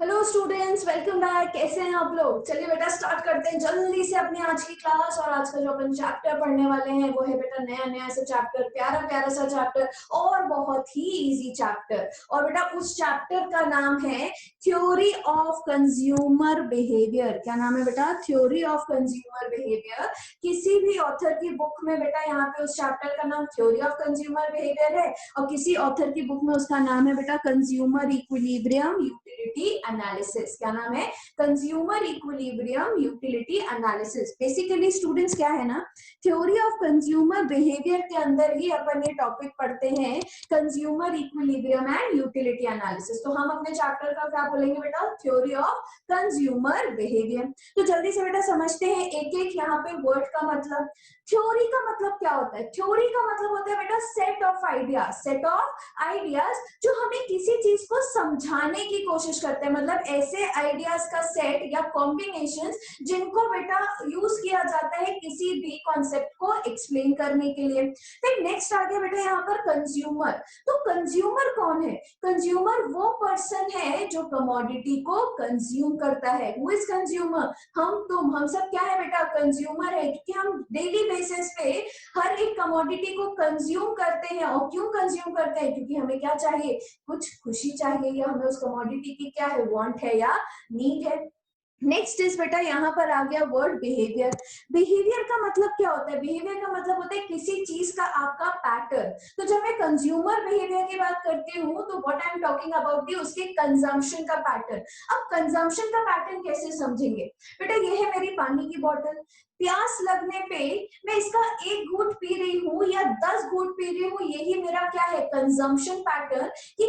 Hello students, welcome back. कैसे हैं आप लोग? चलिए बेटा स्टार्ट करते हैं जल्दी से अपनी आज की क्लास। और आज का जो अपन चैप्टर पढ़ने वाले हैं वो है बेटा नया नया सा चैप्टर, प्यारा प्यारा सा चैप्टर और बहुत ही इजी चैप्टर। और बेटा उस चैप्टर का नाम है थ्योरी ऑफ कंज्यूमर बिहेवियर। क्या नाम है बेटा? Theory of consumer behaviour. किसी भी ऑथर की बुक में बेटा यहाँ पे उस चैप्टर का नाम थ्योरी ऑफ कंज्यूमर बिहेवियर है और किसी ऑथर की बुक में उसका नाम है बेटा कंज्यूमर इक्विलिब्रियम यूटिलिटी एनालिसिस। क्या नाम है? Consumer equilibrium utility analysis. Basically students क्या है ना, थ्योरी ऑफ कंज्यूमर बिहेवियर के अंदर ही अपन ये टॉपिक पढ़ते हैं, consumer equilibrium and utility analysis. तो हम अपने चैप्टर का क्या बोलेंगे बेटा? Theory of consumer behaviour. तो जल्दी से बेटा समझते हैं एक एक यहाँ पे वर्ड का मतलब। थ्योरी का मतलब क्या होता है? थ्योरी का मतलब होता है बेटा set of ideas, set of ideas जो हमें किसी चीज को समझाने की कोशिश करते हैं। मतलब ऐसे आइडियाज का सेट या कॉम्बिनेशंस जिनको बेटा यूज किया जाता है किसी भी कॉन्सेप्ट को एक्सप्लेन करने के लिए। फिर नेक्स्ट आ गया बेटा यहाँ पर कंज्यूमर। तो कंज्यूमर कौन है? कंज्यूमर वो पर्सन है जो कमोडिटी को कंज्यूम करता है। Who is consumer? हम सब क्या है बेटा? कंज्यूमर है, क्योंकि हम डेली बेसिस पे हर एक कमोडिटी को कंज्यूम करते हैं। और क्यों कंज्यूम करते हैं? क्योंकि हमें क्या चाहिए? कुछ खुशी चाहिए, या हमें उस कमोडिटी की क्या है? वांट है या नीड है। नेक्स्ट इज बेटा यहाँ पर आ गया वर्ड बिहेवियर। बिहेवियर का मतलब क्या होता है? बिहेवियर का मतलब होता है किसी चीज का आपका पैटर्न। तो जब मैं कंज्यूमर बिहेवियर की बात करती हूँ तो what I am talking about उसके कंजम्पशन का पैटर्न। अब कंजम्पशन का पैटर्न कैसे समझेंगे बेटा? ये है मेरी पानी की बोतल। प्यास लगने पे मैं इसका एक घूंट पी रही हूँ या 10 घूंट पी रही हूँ, यही मेरा क्या है? Consumption pattern. कि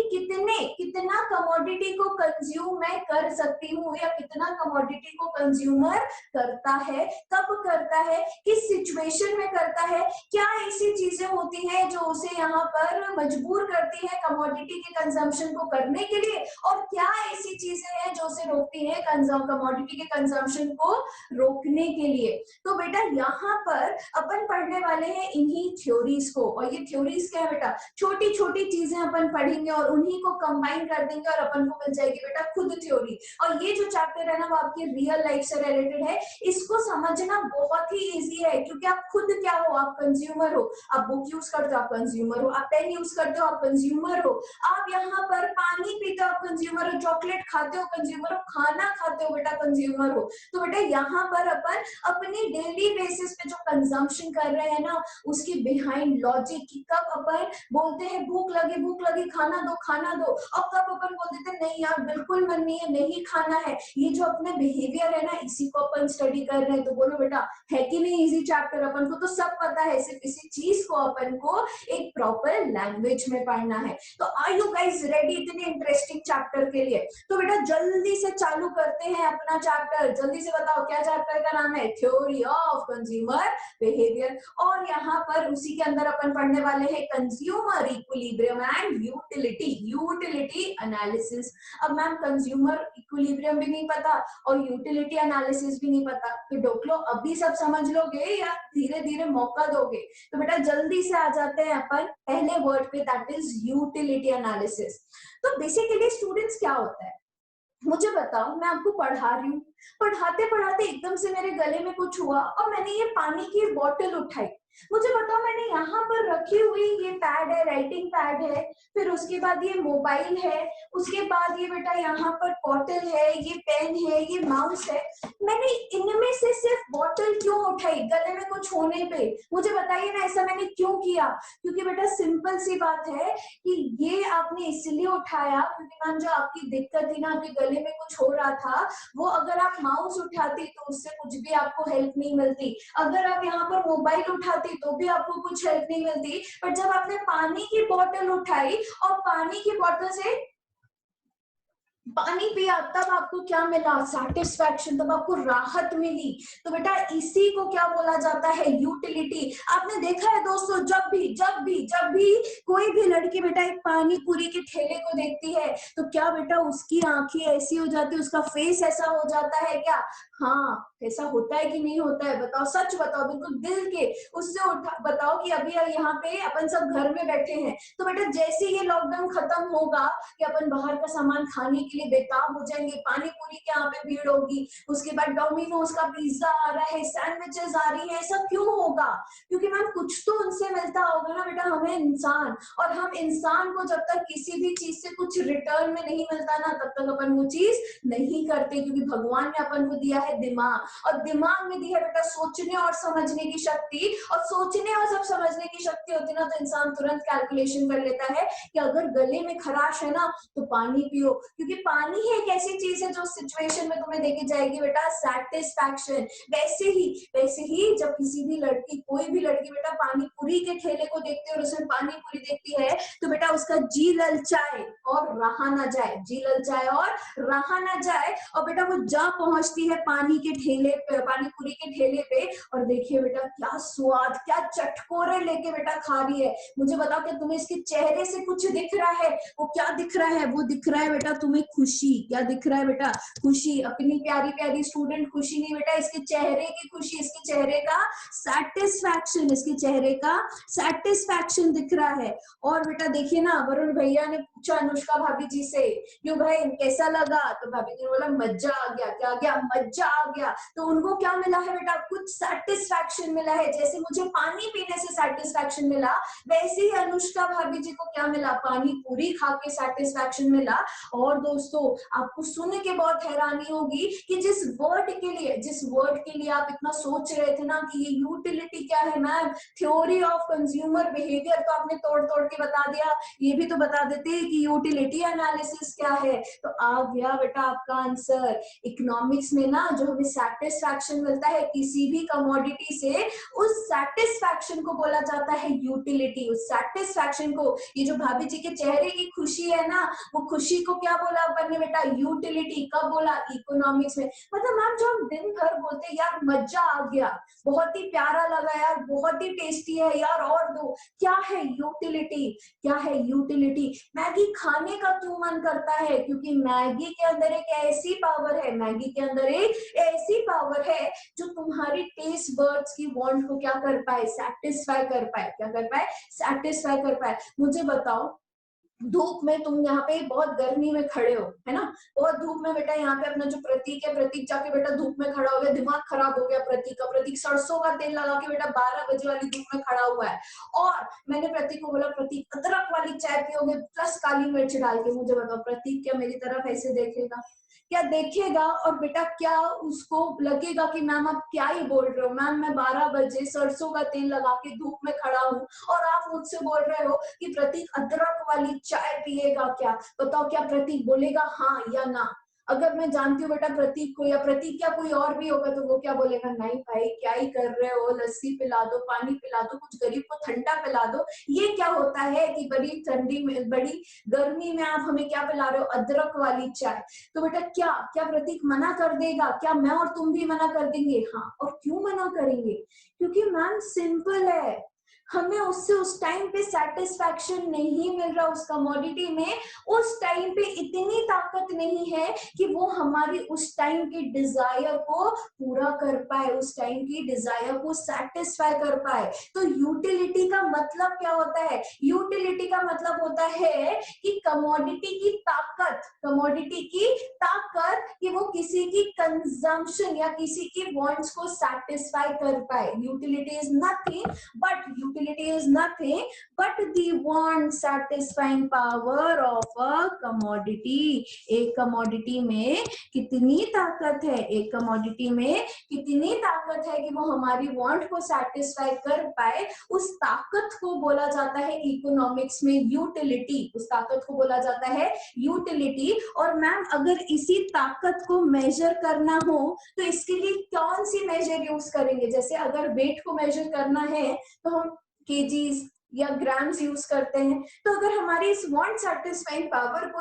कितना कमोडिटी को कंज्यूम मैं कर सकती हूँ या कितना कमोडिटी को कंज्यूमर करता है, कब करता है, किस सिचुएशन में करता है, क्या ऐसी चीजें होती हैं जो उसे यहाँ पर मजबूर करती है कमोडिटी के कंजम्पशन को करने के लिए, और क्या ऐसी चीजें हैं जो उसे रोकती है कमोडिटी के कंजम्पशन को रोकने के लिए। तो बेटा यहाँ पर अपन पढ़ने वाले हैं इन्हीं थ्योरीज को। और ये थ्योरीज क्या है बेटा? छोटी छोटी चीजें अपन पढ़ेंगे और उन्हीं को कंबाइन कर देंगे और अपन को मिल जाएगी बेटा खुद थ्योरी। और ये जो चैप्टर है ना वो आपकी रियल लाइफ से रिलेटेड है। इसको समझना बहुत ही इजी है, क्योंकि आप खुद क्या हो? आप कंज्यूमर हो। आप बुक यूज करते हो, आप कंज्यूमर हो। आप पेन यूज करते हो, आप कंज्यूमर हो। आप यहाँ पर पानी पीते हो, आप कंज्यूमर हो। चॉकलेट खाते हो, कंज्यूमर हो। खाना खाते हो बेटा, कंज्यूमर हो। तो बेटा यहाँ पर अपन अपनी डेली बेसिस पे जो कंजम्पशन कर रहे हैं ना उसकी बिहाइंड लॉजिक की, कब अपन बोलते हैं भूख लगी खाना दो खाना दो, और कब अपन बोल देते हैं नहीं यार बिल्कुल मन नहीं है, नहीं खाना है। ये जो अपने बिहेवियर है ना इसी को अपन स्टडी कर रहे हैं। तो बोलो बेटा है कि नहीं इजी चैप्टर? अपन को तो सब पता है, सिर्फ इसी चीज को अपन को एक प्रॉपर लैंग्वेज में पढ़ना है। तो आर यू गाइस रेडी इतने इंटरेस्टिंग चैप्टर के लिए? तो बेटा जल्दी से चालू करते हैं अपना चैप्टर। जल्दी से बताओ क्या चैप्टर का नाम है? Theory of consumer behaviour. और यहाँ पर उसी के अंदर अपन पढ़ने वाले हैं consumer equilibrium and utility analysis. अब मैम कंज्यूमर इक्विलिब्रियम भी नहीं पता और यूटिलिटी एनालिसिस भी नहीं पता, तो डोकलो अभी सब समझ लोगे या धीरे धीरे मौका दोगे? तो बेटा जल्दी से आ जाते हैं अपन पहले वर्ड पे, दैट इज यूटिलिटी एनालिसिस। तो बेसिकली स्टूडेंट्स क्या होता है मुझे बताओ? मैं आपको पढ़ा रही हूँ, पढ़ाते पढ़ाते एकदम से मेरे गले में कुछ हुआ और मैंने ये पानी की बोतल उठाई। मुझे बताओ मैंने यहाँ पर रखी हुई ये पैड है, राइटिंग पैड है, फिर उसके बाद ये मोबाइल है, उसके बाद ये बेटा यहाँ पर बॉटल है, ये पेन है, ये माउस है। मैंने इनमें से सिर्फ बॉटल क्यों उठाई गले में कुछ होने पे? मुझे बताइए ना, ऐसा मैंने क्यों किया? क्योंकि बेटा सिंपल सी बात है कि ये आपने इसलिए उठाया क्योंकि मैम जो आपकी दिक्कत थी ना, आपके गले में कुछ हो रहा था, वो अगर आप माउस उठाती तो उससे कुछ भी आपको हेल्प नहीं मिलती। अगर आप यहाँ पर मोबाइल उठाती तो भी आपको कुछ हेल्प नहीं मिलती। पर जब आपने पानी की बोतल उठाई और पानी की बोतल से पानी पिया, तब आपको क्या मिला? सेटिस्फैक्शन, तब आपको राहत मिली। तो बेटा इसी को क्या बोला जाता है? यूटिलिटी। आपने देखा है दोस्तों, जब भी कोई भी लड़की बेटा एक पानी पूरी के ठेले को देखती है तो क्या बेटा उसकी आंखें ऐसी हो जाती है, उसका फेस ऐसा हो जाता है क्या? हाँ, ऐसा होता है कि नहीं होता है? बताओ, सच बताओ, बिल्कुल दिल के उससे उठा बताओ कि अभी यहाँ पे अपन सब घर में बैठे हैं, तो बेटा जैसे ये लॉकडाउन खत्म होगा कि अपन बाहर का सामान खाने के लिए बेताब हो जाएंगे, पानी पूरी के यहाँ पे भीड़ होगी, उसके बाद डोमिनोज का पिज्जा आ रहा है, सैंडविचेस आ रही है, ऐसा क्यों होगा? क्योंकि मैम कुछ तो उनसे मिलता होगा ना बेटा हमें इंसान, और हम इंसान को जब तक किसी भी चीज से कुछ रिटर्न में नहीं मिलता ना तब तक अपन वो चीज नहीं करते, क्योंकि भगवान ने अपन को दिया है दिमाग, और दिमाग में दी है बेटा सोचने और समझने की शक्ति, और सोचने और जब समझने की शक्ति होती है ना तो इंसान तुरंत कैलकुलेशन कर लेता है कि अगर गले में खराश है ना तो पानी पियो, क्योंकि पानी ही एक ऐसी चीज है जो सिचुएशन में तुम्हें देके जाएगी बेटा सैटिस्फैक्शन। वैसे ही जब किसी भी लड़की, कोई भी लड़की बेटा पानी पूरी के ठेले को देखती है और उसमें पानी पूरी देखती है तो बेटा उसका जी ललचाए और रहा ना जाए, जी ललचाए और रहा ना जाए, और बेटा वो जा पहुंचती है पानी के ठेले पे, पानी पूरी के ठेले पे, और देखिए बेटा क्या स्वाद, क्या चटकोरे लेके बेटा खा रही है। मुझे बताओ कि तुम्हें इसके चेहरे से कुछ दिख रहा है? वो क्या दिख रहा है? वो दिख रहा है बेटा तुम्हें खुशी। क्या दिख रहा है बेटा? खुशी। अपनी प्यारी प्यारी स्टूडेंट खुशी नहीं बेटा, इसके चेहरे की खुशी, इसके चेहरे का सैटिस्फैक्शन, इसके चेहरे का सैटिस्फैक्शन दिख रहा है। और बेटा देखिए ना, वरुण भैया ने पूछा अनुष्का भाभी जी से, क्यों भाई कैसा लगा? तो भाभी जी ने बोला मजा आ गया। क्या आ गया? मजा आ गया। तो उनको क्या मिला है बेटा? कुछ सैटिस्फैक्शन मिला है। जैसे मुझे पानी पीने से सैटिस्फैक्शन मिला, वैसे ही अनुष्का भाभी जी को क्या मिला? पानी पूरी खा के सैटिस्फैक्शन मिला। और दोस्तों आपको सुन के बहुत हैरानी होगी कि जिस वर्ड के लिए आप इतना सोच रहे थे ना कि ये यूटिलिटी क्या है ma'am, theory of consumer behaviour, तो आपने तोड़ तोड़ के बता दिया। ये भी तो बता देते कि यूटिलिटी एनालिसिस क्या है। तो आ गया बेटा आपका आंसर। इकोनॉमिक्स में ना जो हमें सैटिस्फैक्शन मिलता है किसी भी कमोडिटी से, उस सैटिस्फैक्शन को बोला जाता है यूटिलिटी। उस सैटिस्फैक्शन को, ये जो भाभी जी के चेहरे की खुशी है ना, वो खुशी को क्या बोला अपन ने बेटा? यूटिलिटी। कब बोला? इकोनॉमिक्स में। मतलब मैम जो हम दिन भर बोलते यार मजा आ गया, बहुत ही प्यारा लगा यार, बहुत ही टेस्टी है यार, और दो, क्या है? यूटिलिटी। क्या है? यूटिलिटी। मैगी खाने का क्यों मन करता है? क्योंकि मैगी के अंदर एक ऐसी पावर है, मैगी के अंदर एक ऐसी पावर है जो तुम्हारी टेस्ट बर्ड्स की वांट को क्या कर पाए? सेटिस्फाई कर पाए। क्या कर पाए? सेटिस्फाई कर पाए। मुझे बताओ, धूप में तुम यहाँ पे बहुत गर्मी में खड़े हो, है ना, बहुत धूप में बेटा, यहाँ पे अपना जो प्रतीक है, प्रतीक जाके बेटा धूप में खड़ा हो गया, दिमाग खराब हो गया प्रतीक का। प्रतीक सरसों का तेल लगा के बेटा 12 बजे वाली धूप में खड़ा हुआ है, और मैंने प्रतीक को बोला प्रतीक अदरक वाली चाय पियोगे प्लस काली मिर्च डाल के। मुझे बताओ प्रतीक क्या मेरी तरफ ऐसे देखेगा? क्या देखेगा? और बेटा क्या उसको लगेगा कि मैम आप क्या ही बोल रहे हो, मैम मैं 12 बजे सरसों का तेल लगा के धूप में खड़ा हूँ और आप मुझसे बोल रहे हो कि प्रतीक अदरक वाली चाय पिएगा क्या? बताओ क्या प्रतीक बोलेगा हाँ या ना? अगर मैं जानती हूँ बेटा प्रतीक को, या प्रतीक क्या कोई और भी होगा, तो वो क्या बोलेगा? नहीं भाई क्या ही कर रहे हो, लस्सी पिला दो, पानी पिला दो, कुछ गरीब को ठंडा पिला दो। ये क्या होता है कि बड़ी ठंडी में, बड़ी गर्मी में आप हमें क्या पिला रहे हो? अदरक वाली चाय। तो बेटा क्या क्या प्रतीक मना कर देगा? क्या मैं और तुम भी मना कर देंगे? हाँ। और क्यों मना करेंगे? क्योंकि मैम सिंपल है, हमें उससे उस टाइम पे सेटिस्फैक्शन नहीं मिल रहा, उस कमोडिटी में उस टाइम पे इतनी ताकत नहीं है कि वो हमारी उस टाइम की डिजायर को पूरा कर पाए, उस टाइम की डिजायर को सेटिस्फाई कर पाए। तो यूटिलिटी का मतलब क्या होता है? यूटिलिटी का मतलब होता है कि कमोडिटी की ताकत, कमोडिटी की ताकत कि वो किसी की कंजम्पशन या किसी की वांट्स को सेटिस्फाई कर पाए। Utility is nothing but utility is nothing but the want satisfying power of a commodity। एक कमोडिटी में कितनी ताकत है, एक कमोडिटी में कितनी ताकत है कि वो हमारी वांट को सेटिस्फाई कर पाए, उस ताकत को बोला जाता है इकोनॉमिक्स में यूटिलिटी। उस ताकत को बोला जाता है यूटिलिटी। और मैम अगर इसी ताकत को मेजर करना हो तो इसके लिए कौन सी मेजर यूज करेंगे? जैसे अगर वेट को मेजर करना है तो हम केजीज या ग्राम्स यूज करते हैं। तो अगर हमारी इस वांट सेटिस्फाइंग पावर को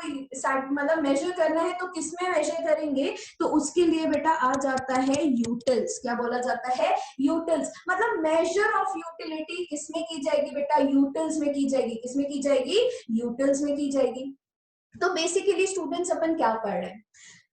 मतलब मेजर करना है तो किसमें मेजर करेंगे? तो उसके लिए बेटा आ जाता है यूटिल्स। क्या बोला जाता है? यूटिल्स। मतलब मेजर ऑफ यूटिलिटी किसमें की जाएगी बेटा? यूटिल्स में की जाएगी। किसमें की जाएगी? यूटिल्स में की जाएगी। तो बेसिकली स्टूडेंट्स अपन क्या पढ़ रहे हैं,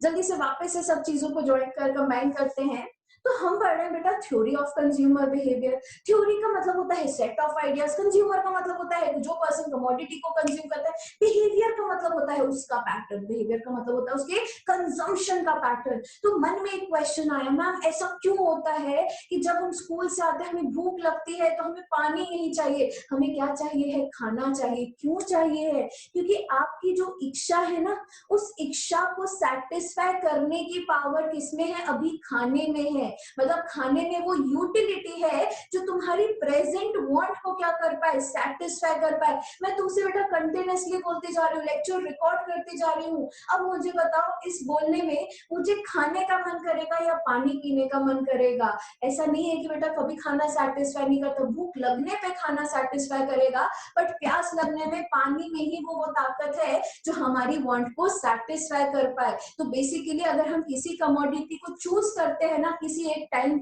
जल्दी से वापस से सब चीजों को जोड़ कर कंबाइन करते हैं। तो हम पढ़ रहे हैं बेटा theory of consumer behaviour. Theory का मतलब होता है सेट ऑफ आइडियाज, कंज्यूमर का मतलब होता है जो पर्सन कमोडिटी को कंज्यूम करता है, बिहेवियर का मतलब होता है उसका पैटर्न, बिहेवियर का मतलब होता है उसके कंजम्पशन का पैटर्न। तो मन में एक क्वेश्चन आया, मैम ऐसा क्यों होता है कि जब हम स्कूल से आते हैं हमें भूख लगती है तो हमें पानी नहीं चाहिए, हमें क्या चाहिए है, खाना चाहिए। क्यों चाहिए है? क्योंकि आपकी जो इच्छा है ना, उस इच्छा को सेटिस्फाई करने की पावर किसमें है? अभी खाने में है। मतलब खाने में वो यूटिलिटी है जो तुम्हारी प्रेजेंट वांट को क्या कर पाए? सेटिस्फाई कर पाए। मैं तुमसे बेटा कंटिन्यूअसली बोलती जा रही हूँ, लेक्चर रिकॉर्ड करती जा रही हूँ, अब मुझे बताओ इस बोलने में मुझे खाने का मन करेगा या पानी पीने का मन करेगा? ऐसा नहीं है कि बेटा कभी खाना सेटिस्फाई नहीं करता, भूख लगने पे खाना सेटिस्फाई करेगा, बट प्यास लगने में पानी में ही वो ताकत है जो हमारी वांट को सेटिस्फाई कर पाए। तो बेसिकली अगर हम किसी कमोडिटी को चूज करते हैं ना किसी एक टाइम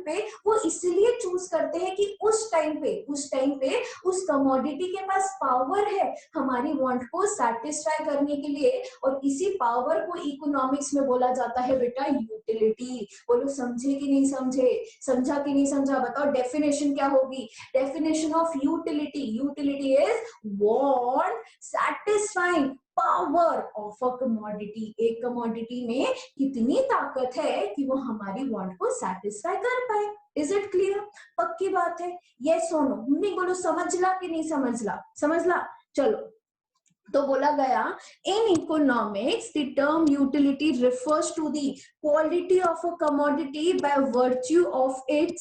पे वो इसलिए चूज करते हैं कि उस टाइम पे उस कमोडिटी के पास पावर है हमारी वांट को सेटिस्फाई करने के लिए, और इसी पावर को इकोनॉमिक्स में बोला जाता है बेटा यूटिलिटी। बोलो समझे कि नहीं समझे? समझा कि नहीं समझा? बताओ डेफिनेशन क्या होगी? Definition of utility, utility is want satisfying power of a commodity. एक कमोडिटी में कितनी ताकत है कि वो हमारी वांट को सेटिस्फाई कर पाए। Is it clear? पक्की बात है? यस और नो? नहीं बोलो समझला कि नहीं समझला? समझला? चलो, तो बोला गया in economics the term utility refers to the quality of a commodity by virtue of which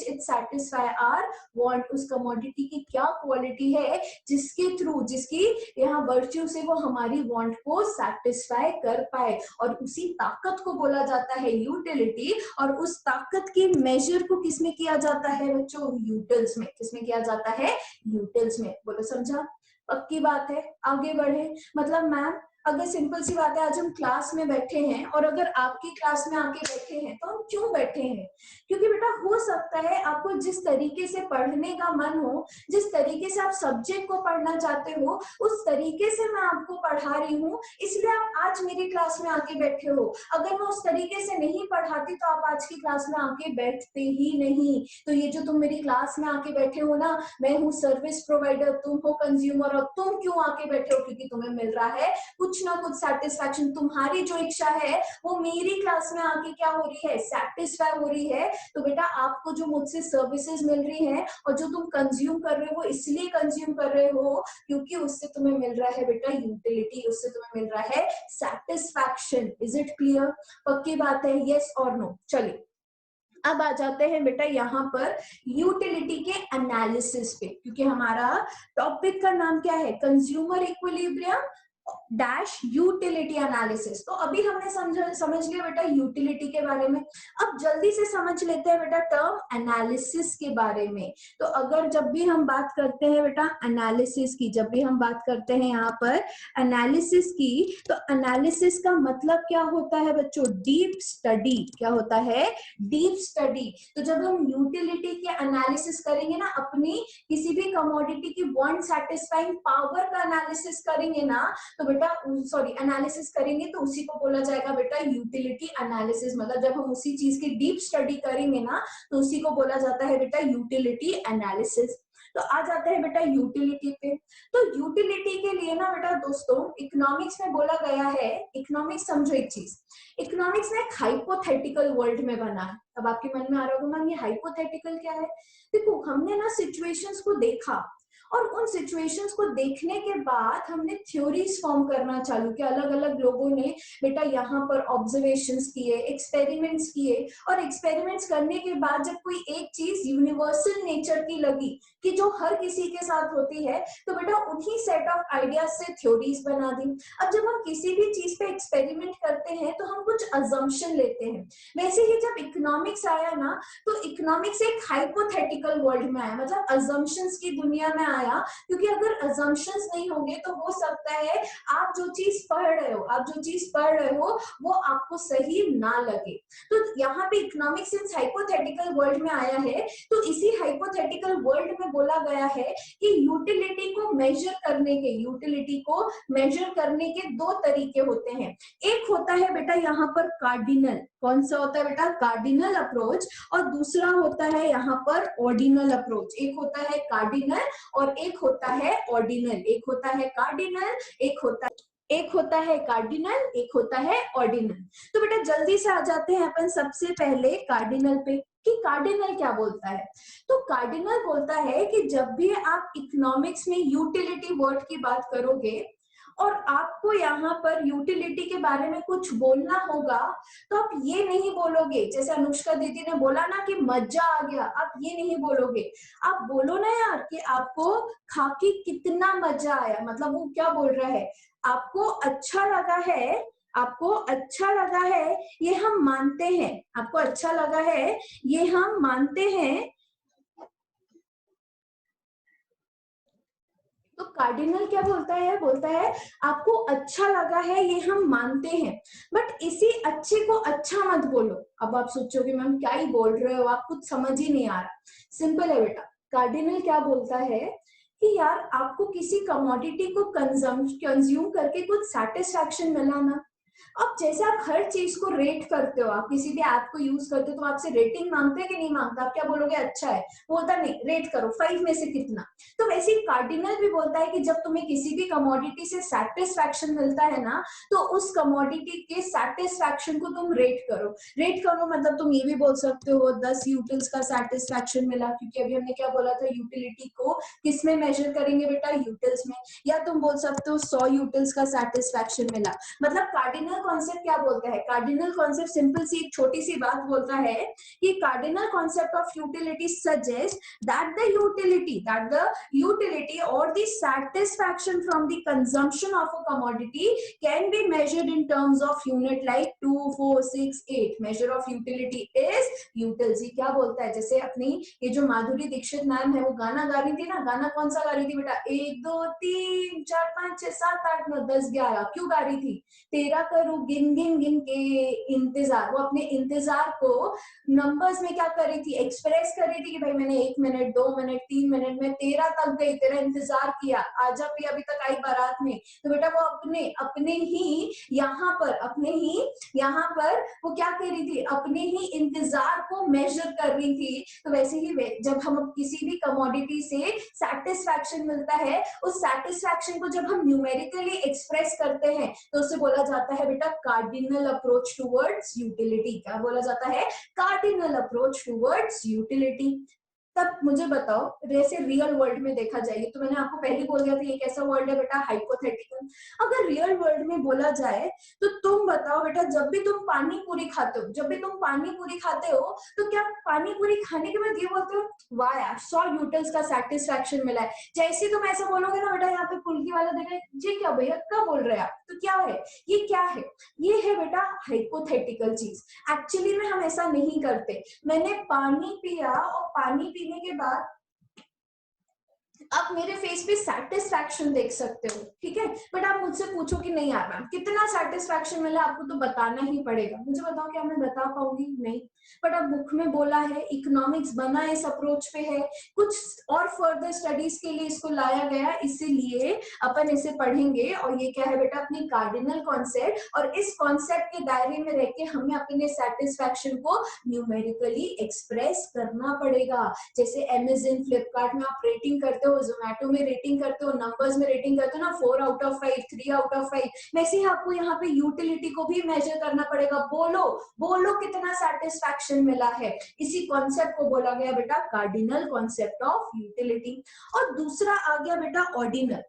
it satisfy our want. उस कमोडिटी की क्या क्वालिटी है जिसकी यहाँ वर्च्यू से वो हमारी वांट को सेटिस्फाई कर पाए, और उसी ताकत को बोला जाता है यूटिलिटी। और उस ताकत की मेजर को किसमें किया जाता है बच्चों? यूटिल्स में। किसमें किया जाता है? यूटिल्स में। बोलो समझा? पक्की बात है? आगे बढ़े। मतलब मैम अगर सिंपल सी बात है, आज हम क्लास में बैठे हैं और अगर आपकी क्लास में आके बैठे हैं तो हम क्यों बैठे हैं? क्योंकि बेटा हो सकता है आपको जिस तरीके से पढ़ने का मन हो, जिस तरीके से आप सब्जेक्ट को पढ़ना चाहते हो, उस तरीके से मैं आपको पढ़ा रही हूँ, इसलिए आप आज मेरी क्लास में आके बैठे हो। अगर मैं उस तरीके से नहीं पढ़ाती तो आप आज की क्लास में आके बैठते ही नहीं। तो ये जो तुम मेरी क्लास में आके बैठे हो ना, मैं हूँ सर्विस प्रोवाइडर, तुम हो कंज्यूमर, और तुम क्यों आके बैठे हो? क्योंकि तुम्हें मिल रहा है कुछ ना कुछ सेटिस्फैक्शन। तुम्हारी जो इच्छा है वो मेरी क्लास में आके क्या हो रही है? सेटिस्फाई हो रही है। तो बेटा आपको जो मुझसे सर्विसेज मिल रही है और जो तुम कंज्यूम कर रहे हो, इसलिए कंज्यूम कर रहे हो क्योंकि उससे तुम्हें मिल रहा है बेटा यूटिलिटी, उससे तुम्हें मिल रहा है सेटिस्फैक्शन। Is it clear? पक्की बात है? यस और नो? चलिए अब आ जाते हैं बेटा यहाँ पर यूटिलिटी के एनालिसिस पे, क्योंकि हमारा टॉपिक का नाम क्या है? Consumer equilibrium dash utility analysis. तो अभी हमने समझ लिया बेटा यूटिलिटी के बारे में। अब जल्दी से समझ लेते हैं बेटा टर्म एनालिसिस के बारे में। तो अगर जब भी हम बात करते हैं बेटा एनालिसिस की, जब भी हम बात करते हैं यहाँ पर एनालिसिस की, तो एनालिसिस का मतलब क्या होता है बच्चों? Deep study. क्या होता है? Deep study. तो जब हम यूटिलिटी के एनालिसिस करेंगे ना, अपनी किसी भी कमोडिटी की वांट सेटिस्फाइंग पावर का एनालिसिस करेंगे ना, तो बेटा एनालिसिस करेंगे तो उसी को बोला जाएगा बेटा यूटिलिटी एनालिसिस। मतलब जब हम उसी चीज की डीप स्टडी करेंगे ना, तो उसी को बोला जाता है बेटा यूटिलिटी एनालिसिस। तो आ जाते हैं बेटा यूटिलिटी पे। तो यूटिलिटी के लिए ना बेटा दोस्तों इकोनॉमिक्स में बोला गया है, इकोनॉमिक्स समझो एक चीज, इकोनॉमिक्स ना एक हाइपोथेटिकल वर्ल्ड में बना है। अब आपके मन में आ रहा होगा मैम ये हाइपोथेटिकल क्या है? देखो हमने ना सिचुएशंस को देखा, और उन सिचुएशंस को देखने के बाद हमने थ्योरीज फॉर्म करना चालू किया। अलग अलग लोगों ने बेटा यहाँ पर ऑब्जर्वेशंस किए, एक्सपेरिमेंट्स किए, और एक्सपेरिमेंट्स करने के बाद जब कोई एक चीज यूनिवर्सल नेचर की लगी कि जो हर किसी के साथ होती है, तो बेटा उन्हीं सेट ऑफ आइडियाज से थ्योरीज बना दी। अब जब हम किसी भी चीज पे एक्सपेरिमेंट करते हैं तो हम कुछ अजम्पशन लेते हैं। वैसे ही जब इकोनॉमिक्स आया ना, तो इकोनॉमिक्स एक हाइपोथेटिकल वर्ल्ड में आया, मतलब अजम्पशंस की दुनिया में आया आया, क्योंकि अगर अजम्पशंस नहीं होंगे तो हो सकता है आप जो चीज पढ़ रहे हो वो आपको सही ना लगे। तो यहाँ पे इकोनॉमिक्स इन हाइपोथेटिकल वर्ल्ड में आया है, तो इसी हाइपोथेटिकल वर्ल्ड में बोला गया है कि यूटिलिटी को मेजर करने के दो तरीके होते हैं। एक होता है बेटा यहाँ पर कार्डिनल, कौन सा होता है बेटा, कार्डिनल अप्रोच, और दूसरा होता है यहाँ पर ऑर्डिनल अप्रोच। एक होता है कार्डिनल और एक होता है ऑर्डिनल, एक होता है कार्डिनल, एक होता है कार्डिनल, एक होता है ऑर्डिनल। तो बेटा जल्दी से आ जाते हैं अपन सबसे पहले कार्डिनल पे, कि कार्डिनल क्या बोलता है। तो कार्डिनल बोलता है कि जब भी आप इकोनॉमिक्स में यूटिलिटी वर्ड की बात करोगे और आपको यहाँ पर यूटिलिटी के बारे में कुछ बोलना होगा, तो आप ये नहीं बोलोगे, जैसे अनुष्का दीदी ने बोला ना कि मजा आ गया, आप ये नहीं बोलोगे। आप बोलो ना यार कि आपको खा के कितना मजा आया, मतलब वो क्या बोल रहा है, आपको अच्छा लगा है, आपको अच्छा लगा है ये हम मानते हैं, आपको अच्छा लगा है ये हम मानते हैं। तो कार्डिनल क्या बोलता है आपको अच्छा लगा है ये हम मानते हैं, बट इसी अच्छे को अच्छा मत बोलो। अब आप सोचोगे मैम क्या ही बोल रहे हो आप, कुछ समझ ही नहीं आ रहा। सिंपल है बेटा, कार्डिनल क्या बोलता है कि यार आपको किसी कमोडिटी को कंज्यूम करके कुछ सेटिस्फैक्शन मिला ना। अब जैसे आप हर चीज को रेट करते हो, आप किसी भी ऐप को यूज करते हो तो आपसे रेटिंग मांगते हैं कि नहीं मांगता, आप क्या बोलोगे, अच्छा है, बोलता नहीं, रेट करो 5 में से कितना। तो वैसे ही कार्डिनल भी बोलता है कि जब तुम्हें किसी भी कमोडिटी से सेटिस्फैक्शन मिलता है ना, तो उस कमोडिटी के सेटिस्फैक्शन को तुम रेट करो मतलब तुम ये भी बोल सकते हो 10 यूटिल्स का सेटिस्फैक्शन मिला, क्योंकि अभी हमने क्या बोला था, यूटिलिटी को किस में मेजर करेंगे बेटा, यूटिल्स में। या तुम बोल सकते हो 100 यूटिल्स का सेटिस्फैक्शन मिला। मतलब कार्डिनल कॉन्सेप्ट क्या बोलता है, कार्डिनल कॉन्सेप्ट सिंपल सी एक छोटी सी बात बोलता है कि cardinal concept of utility suggest that the utility or the satisfaction from the consumption of a commodity can be measured in terms of unit like 2, 4, 6, 8. measure of utility is utils। क्या बोलता है, जैसे अपनी ये जो माधुरी दीक्षित मैम है वो गाना गा रही थी ना, गाना कौन सा गा रही थी बेटा, 1 2 3 4 5 6 7 8 9 10 11, क्यों गा रही थी, तेरा करूं गिन गिन गिन के इंतजार। वो अपने इंतजार को नंबर्स में क्या कर रही थी, एक्सप्रेस कर रही थी कि भाई मैंने 1 मिनट 2 मिनट 3 मिनट में 13 तक गई, तेरा इंतजार किया, आजा भी अभी तक आई बारात में। तो बेटा वो अपने ही यहाँ पर वो क्या कर रही थी, अपने ही इंतजार को मेजर कर रही थी। तो वैसे ही जब हम किसी भी कमोडिटी से सेटिस्फैक्शन मिलता है, उस सेटिस्फैक्शन को जब हम न्यूमेरिकली एक्सप्रेस करते हैं तो उसे बोला जाता है बेटा कार्डिनल अप्रोच टुवर्ड्स यूटिलिटी। क्या बोला जाता है, कार्डिनल अप्रोच टुवर्ड्स यूटिलिटी। तब मुझे बताओ, जैसे रियल वर्ल्ड में देखा जाए, तो मैंने आपको पहले बोल दिया था ये कैसा वर्ल्ड है बेटा, हाइपोथेटिकल। अगर रियल वर्ल्ड में बोला जाए तो तुम बताओ बेटा, जब भी तुम पानी पूरी खाते हो तो क्या पानी पूरी खाने के बाद ये बोलते हो वाह यार 100 यूटिल्स का सेटिस्फैक्शन मिला है। जैसे तुम ऐसा बोलोगे ना बेटा, यहाँ पे पुल्की वाला देख रहे जी क्या भैया क्या बोल रहे हैं आप, तो क्या है ये है बेटा हाइपोथेटिकल चीज। एक्चुअली में हम ऐसा नहीं करते। मैंने पानी पिया और पानी पीने के बाद आप मेरे फेस पे सेटिस्फैक्शन देख सकते हो, ठीक है, बट आप मुझसे पूछो कि नहीं यार मैम कितना सेटिस्फैक्शन मिला, आपको तो बताना ही पड़ेगा। मुझे बताओ क्या मैं बता पाऊंगी, नहीं। बट अब बुक में बोला है, इकोनॉमिक्स बना इस अप्रोच पे है, कुछ और फर्दर स्टडीज के लिए इसको लाया गया, इसीलिए अपन इसे पढ़ेंगे। और ये क्या है बेटा, अपनी कार्डिनल कॉन्सेप्ट, और इस कॉन्सेप्ट के दायरे में रह के हमें अपने सेटिस्फैक्शन को न्यूमेरिकली एक्सप्रेस करना पड़ेगा। जैसे अमेज़न, फ्लिपकार्ट में आप रेटिंग करते हो, जोमेटो में रेटिंग करते हो, नंबर्स में रेटिंग करते हो ना, 4 आउट ऑफ 5, 3 आउट ऑफ 5, वैसे ही आपको यहाँ पे यूटिलिटी को भी मेजर करना पड़ेगा। बोलो कितना सेटिस्फैक्शन मिला है। इसी कॉन्सेप्ट को बोला गया बेटा कार्डिनल कॉन्सेप्ट ऑफ यूटिलिटी। और दूसरा आ गया बेटा ऑर्डिनल।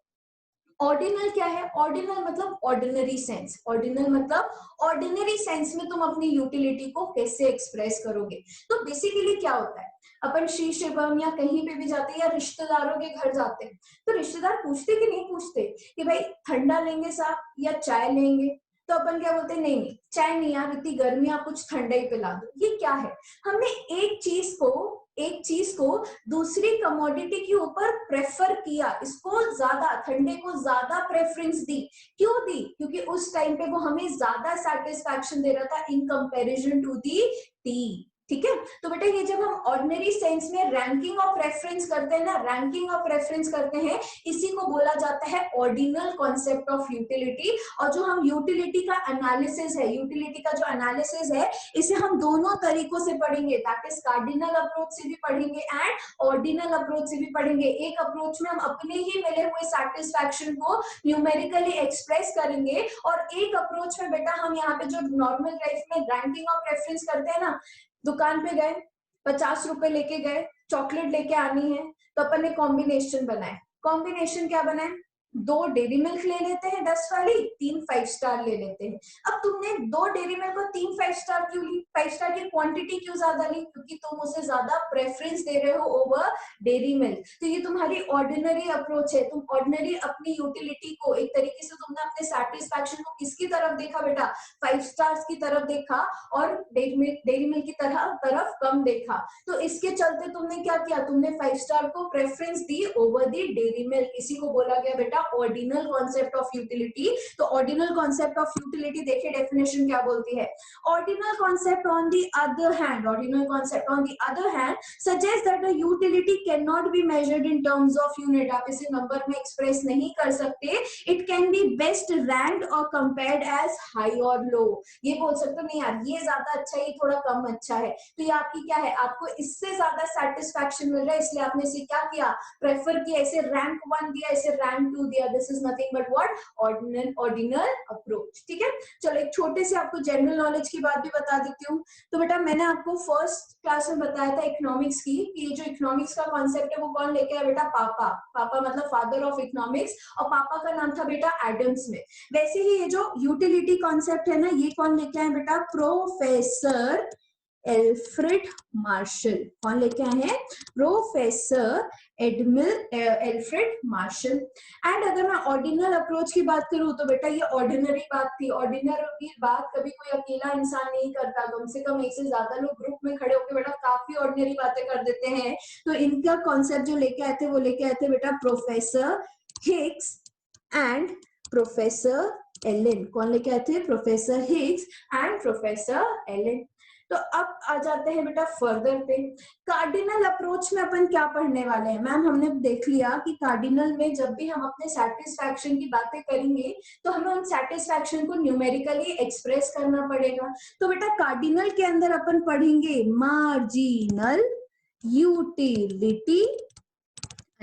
ऑर्डिनल क्या है, ऑर्डिनल मतलब ऑर्डिनरी सेंस। ऑर्डिनल मतलब ऑर्डिनरी सेंस में तुम अपनी यूटिलिटी को कैसे एक्सप्रेस करोगे। तो बेसिकली क्या होता है, अपन श्री शिवम या कहीं पे भी जाते हैं या रिश्तेदारों के घर जाते हैं, तो रिश्तेदार पूछते कि नहीं पूछते कि भाई ठंडा लेंगे साहब या चाय लेंगे, तो अपन क्या बोलते हैं, नहीं चाय नहीं यार, इतनी गर्मी, आप कुछ ठंडा ही पिला दो। ये क्या है, हमने एक चीज को एक चीज को दूसरी कमोडिटी के ऊपर प्रेफर किया, इसको ज्यादा, ठंडे को ज्यादा प्रेफरेंस दी। क्यों दी? क्योंकि उस टाइम पे वो हमें ज्यादा सेटिस्फैक्शन दे रहा था in comparison to the tea. ठीक है, तो बेटा ये जब हम ऑर्डिनरी सेंस में रैंकिंग ऑफ रेफरेंस करते हैं ना, रैंकिंग ऑफ रेफरेंस करते हैं, इसी को बोला जाता है ऑर्डिनल कॉन्सेप्ट ऑफ यूटिलिटी। और जो हम यूटिलिटी का एनालिसिस है, यूटिलिटी का जो एनालिसिस है, इसे हम दोनों तरीकों से पढ़ेंगे, दैट इज कार्डिनल अप्रोच से भी पढ़ेंगे एंड ऑर्डिनल अप्रोच से भी पढ़ेंगे। एक अप्रोच में हम अपने ही मिले हुए सेटिस्फैक्शन को न्यूमेरिकली एक्सप्रेस करेंगे, और एक अप्रोच में बेटा हम यहाँ पे जो नॉर्मल लाइफ में रैंकिंग ऑफ रेफरेंस करते हैं ना, दुकान पे गए, 50 रुपए लेके गए, चॉकलेट लेके आनी है, तो अपन ने कॉम्बिनेशन बनाए। कॉम्बिनेशन क्या बनाए? 2 डेरी मिल्क ले लेते हैं 10 वाली, 3 5 स्टार ले लेते हैं। अब तुमने 2 डेरी मिल्क और 3 5 स्टार क्यों ली? 5 स्टार की क्वांटिटी क्यों ज्यादा ली? क्योंकि तुम उसे ज्यादा प्रेफरेंस दे रहे हो ओवर डेरी मिल्क। तो ये तुम्हारी ऑर्डिनरी अप्रोच है। तुम ऑर्डिनरी अपनी यूटिलिटी को, एक तरीके से तुमने अपने सेटिस्फैक्शन को किसकी तरफ देखा बेटा? 5 स्टार्स की तरफ देखा, और डेरी मिल्क की तरफ कम देखा। तो इसके चलते तुमने क्या किया? तुमने 5 स्टार को preference the over the dairy milk. इसी को बोला गया बेटा ऑर्डिनल कॉन्सेप्ट ऑफ यूटिलिटी। तो ऑर्डिनल कॉन्सेप्ट ऑफ यूटिलिटी देखिए डेफिनेशन क्या बोलती है। Ordinal concept on the other hand, ordinal concept on the other hand suggest that the utility can not be measured in terms of unit. आप इसे number में express नहीं कर सकते। It can be best ranked और compared as high और लो। ये बोल सकते हो नहीं यार ये ज्यादा अच्छा है, ये थोड़ा कम अच्छा है, तो ये आपकी क्या है, आपको इससे ज्यादा सेटिस्फैक्शन मिल रहा है, इसलिए आपने इसे क्या किया? प्रेफर किया, इसे रैंक 1 दिया, इसे रैंक 2 दिया। This is nothing but what? Ordinal approach. ठीक है, चलो एक छोटे से आपको जनरल नॉलेज की बात भी बता देती हूँ। तो बेटा मैंने आपको फर्स्ट क्लास में बताया था इकोनॉमिक्स की, कि ये जो इकोनॉमिक्स का कॉन्सेप्ट है वो कौन लेके आया बेटा? पापा। पापा मतलब फादर ऑफ इकोनॉमिक्स, और पापा का नाम था बेटा एडम स्मिथ। वैसे ही ये जो यूटिलिटी कॉन्सेप्ट है ना, ये कौन लेके आए बेटा? Professor Alfred Marshall. कौन लेके आए हैं? Professor Alfred Marshall. एंड अगर मैं ऑर्डिनल अप्रोच की बात करूं तो बेटा ये ऑर्डिनरी बात थी। ऑर्डिनरी बात कभी कोई अकेला इंसान नहीं करता, कम से कम एक से ज्यादा लोग ग्रुप में खड़े होकर बेटा काफी ऑर्डिनरी बातें कर देते हैं। तो इनका कॉन्सेप्ट जो लेके आए थे वो लेके आए थे बेटा professor Higgs and professor Allen. कौन लेके आए थे? Professor Higgs and professor Allen. तो अब आ जाते हैं बेटा फर्दर पे। कार्डिनल अप्रोच में अपन क्या पढ़ने वाले हैं? मैम हमने देख लिया कि कार्डिनल में जब भी हम अपने सेटिस्फैक्शन की बातें करेंगे तो हमें उन सेटिस्फैक्शन को न्यूमेरिकली एक्सप्रेस करना पड़ेगा। तो बेटा कार्डिनल के अंदर अपन पढ़ेंगे मार्जिनल यूटिलिटी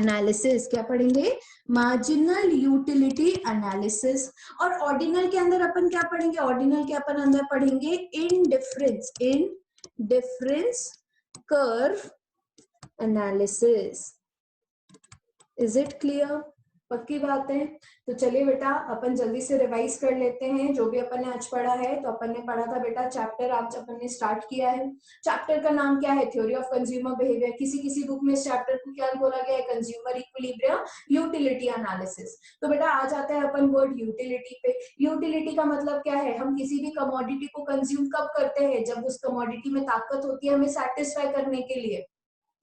एनालिसिस। क्या पढ़ेंगे? Marginal utility analysis. और ऑर्डिनल के अंदर अपन क्या पढ़ेंगे? ऑर्डिनल के अपन अंदर पढ़ेंगे indifference curve analysis. Is it clear? पक्की बात है? तो चलिए बेटा अपन जल्दी से रिवाइज कर लेते हैं जो भी अपन ने आज पढ़ा है। तो अपन ने पढ़ा था बेटा चैप्टर, आज अपन ने स्टार्ट किया है। चैप्टर का नाम क्या है? Theory of consumer behaviour. किसी किसी बुक में इस चैप्टर को क्या बोला गया है? Consumer equilibrium utility analysis. तो बेटा आ जाते हैं अपन वर्ड यूटिलिटी पे। यूटिलिटी का मतलब क्या है? हम किसी भी कमोडिटी को कंज्यूम कब करते हैं? जब उस कमोडिटी में ताकत होती है हमें सेटिस्फाई करने के लिए।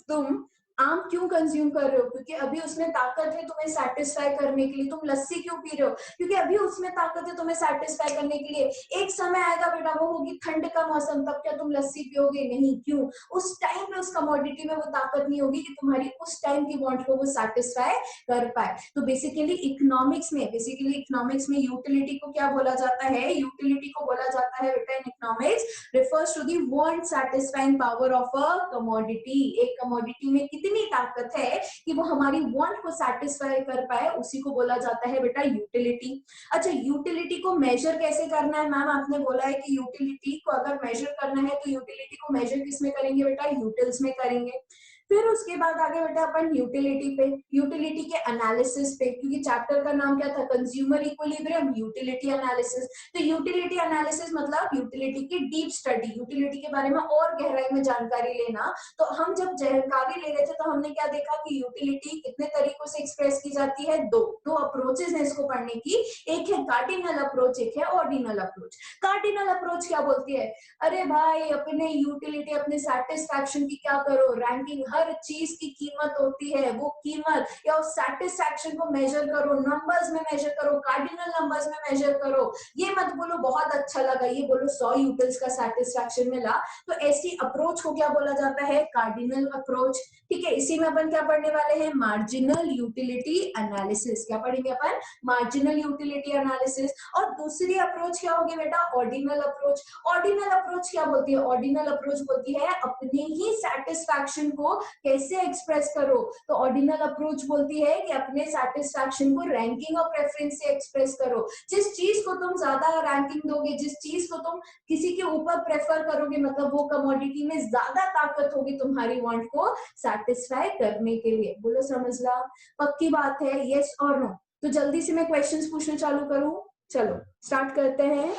तुम आम क्यों कंज्यूम कर रहे हो? क्योंकि अभी उसमें ताकत है तुम्हें सेटिस्फाई करने के लिए। तुम लस्सी क्यों पी रहे हो? क्योंकि अभी उसमें ताकत है तुम्हें सेटिस्फाई करने के लिए। एक समय आएगा बेटा वो होगी ठंड का मौसम, तब क्या तुम लस्सी पियोगे? नहीं। क्यों? उस टाइम पे उस कमोडिटी में वो ताकत नहीं होगी कि तुम्हारी उस टाइम की वांट को वो सेटिस्फाई कर पाए। तो बेसिकली इकोनॉमिक्स में यूटिलिटी को क्या बोला जाता है? यूटिलिटी को बोला जाता है बेटा in economics refers to the want satisfying power of a commodity। एक कमोडिटी में कितनी ताकत है कि वो हमारी वांट को सेटिस्फाई कर पाए, उसी को बोला जाता है बेटा यूटिलिटी। अच्छा यूटिलिटी को मेजर कैसे करना है? मैम आपने बोला है कि यूटिलिटी को अगर मेजर करना है तो यूटिलिटी को मेजर किस में करेंगे बेटा? यूटिल्स में करेंगे। फिर उसके बाद आगे बेटा अपन यूटिलिटी पे, यूटिलिटी के एनालिसिस पे, क्योंकि चैप्टर का नाम क्या था, कंज्यूमर इक्विलिब्रियम, यूटिलिटी एनालिसिस। तो यूटिलिटी एनालिसिस मतलब यूटिलिटी की डीप स्टडी, यूटिलिटी के बारे में और गहराई में जानकारी लेना। तो हम जब जानकारी ले रहे थे तो हमने क्या देखा कि यूटिलिटी कितने तरीकों से एक्सप्रेस की जाती है, दो दो अप्रोचेस है इसको पढ़ने की। एक है कार्डिनल अप्रोच, एक है ऑर्डिनल अप्रोच। कार्डिनल अप्रोच क्या बोलती है, अरे भाई अपने यूटिलिटी, अपने सेटिस्फैक्शन की क्या करो, रैंकिंग, हर चीज की कीमत होती है, वो कीमत या उस सेटिस्फैक्शन को मेजर करो, नंबर्स में मेजर करो, कार्डिनल नंबर्स में मेजर करो। ये मत बोलो बहुत अच्छा लगा, ये बोलो 100 यूटिल्स का सेटिस्फैक्शन मिला। तो ऐसी अप्रोच को क्या बोला जाता है, कार्डिनल अप्रोच। ठीक है, इसी में अपन क्या पढ़ने वाले हैं, मार्जिनल यूटिलिटी एनालिसिस। क्या पढ़ेंगे अपन, मार्जिनल यूटिलिटी एनालिसिस। और दूसरी अप्रोच क्या होगी बेटा, ऑर्डिनल अप्रोच। ऑर्डिनल अप्रोच क्या बोलती है, ऑर्डिनल अप्रोच बोलती है अपने ही सेटिस्फैक्शन को कैसे एक्सप्रेस करो। तो ऑर्डिनल अप्रोच बोलती है कि अपने सेटिस्फैक्शन को रैंकिंग और प्रेफरेंस से एक्सप्रेस करो। जिस चीज को तुम ज्यादा रैंकिंग दोगे, जिस चीज को तुम किसी के ऊपर प्रेफर करोगे, मतलब वो कमोडिटी में ज्यादा ताकत होगी तुम्हारी वांट को सेटिस्फाई करने के लिए। बोलो समझ ला, पक्की बात है, यस और नो। तो जल्दी से मैं क्वेश्चंस पूछना चालू करूं, चलो स्टार्ट करते हैं।